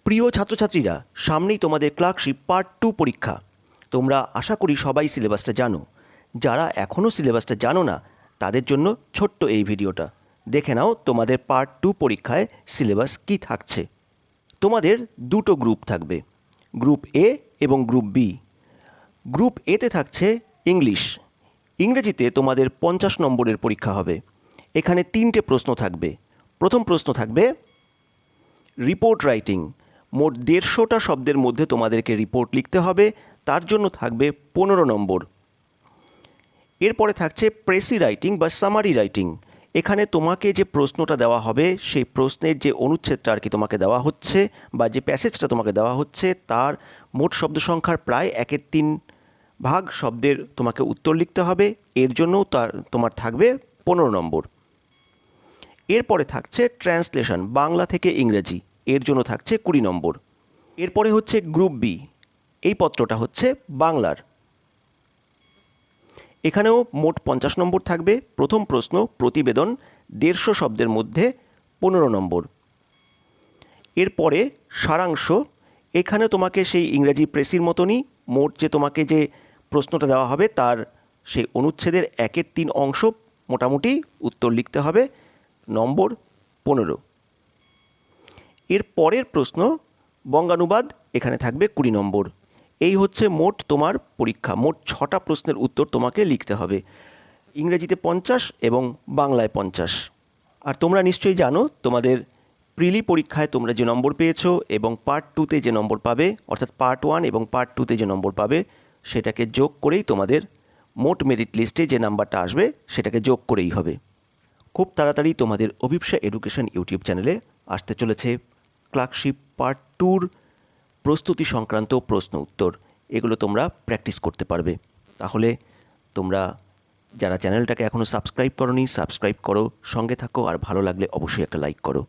প্রিয় ছাত্রছাত্রীরা, সামনেই তোমাদের ক্লার্কশিপ পার্ট 2 পরীক্ষা। তোমরা আশা করি সবাই সিলেবাসটা জানো। যারা এখনও সিলেবাসটা জানো না তাদের জন্য ছোট্ট এই ভিডিওটা দেখে নাও তোমাদের পার্ট 2 পরীক্ষায় সিলেবাস কী থাকছে। তোমাদের দুটো গ্রুপ থাকবে, গ্রুপ এ এবং গ্রুপ বি। গ্রুপ এতে থাকছে ইংলিশ। ইংরেজিতে তোমাদের 50 নম্বরের পরীক্ষা হবে। এখানে 3টে প্রশ্ন থাকবে। প্রথম প্রশ্ন থাকবে রিপোর্ট রাইটিং। মোট 150টা শব্দের মধ্যে তোমাদেরকে রিপোর্ট লিখতে হবে, তার জন্য থাকবে 15 নম্বর। এরপরে থাকছে প্রেসি রাইটিং বা সামারি রাইটিং। এখানে তোমাকে যে প্রশ্নটা দেওয়া হবে সেই প্রশ্নের যে অনুচ্ছেদটা আর কি তোমাকে দেওয়া হচ্ছে বা যে প্যাসেজটা তোমাকে দেওয়া হচ্ছে তার মোট শব্দ সংখ্যার প্রায় 1/3 ভাগ শব্দের তোমাকে উত্তর লিখতে হবে। এর জন্যও তোমার থাকবে 15 নম্বর। এরপরে থাকছে ট্রান্সলেশন, বাংলা থেকে ইংরেজি। এর জন্য থাকছে 20 নম্বর। এরপরে হচ্ছে গ্রুপ বি। এই পত্রটা হচ্ছে বাংলার। এখানেও মোট 50 নম্বর থাকবে। প্রথম প্রশ্ন প্রতিবেদন, 150 শব্দের মধ্যে 15 নম্বর। এরপরে সারাংশ। এখানে তোমাকে সেই ইংরেজি প্রেসির মতনই মোট যে তোমাকে যে প্রশ্নটা দেওয়া হবে তার সেই অনুচ্ছেদের 1/3 অংশ মোটামুটি উত্তর লিখতে হবে, নম্বর 15। এর পরের প্রশ্ন বঙ্গানুবাদ, এখানে থাকবে 20 নম্বর। এই হচ্ছে মোট তোমার পরীক্ষা। মোট 6টা প্রশ্নের উত্তর তোমাকে লিখতে হবে, ইংরেজিতে 50 এবং বাংলায় 50। আর তোমরা নিশ্চয়ই জানো তোমাদের প্রিলি পরীক্ষায় তোমরা যে নম্বর পেয়েছো এবং পার্ট 2তে যে নম্বর পাবে, অর্থাৎ পার্ট 1 এবং পার্ট 2তে যে নম্বর পাবে সেটাকে যোগ করেই তোমাদের মোট মেরিট লিস্টে যে নাম্বারটা আসবে সেটাকে যোগ করেই হবে। খুব তাড়াতাড়ি তোমাদের অভিপ্সা এডুকেশন ইউটিউব চ্যানেলে আসতে চলেছে ক্লার্কশিপ পার্ট 2র প্রস্তুতি সংক্রান্ত প্রশ্ন উত্তর। এগুলো তোমরা প্র্যাকটিস করতে পারবে। তাহলে তোমরা যারা চ্যানেলটাকে এখনও সাবস্ক্রাইব করোনি সাবস্ক্রাইব করো, সঙ্গে থাকো, আর ভালো লাগলে অবশ্যই একটা লাইক করো।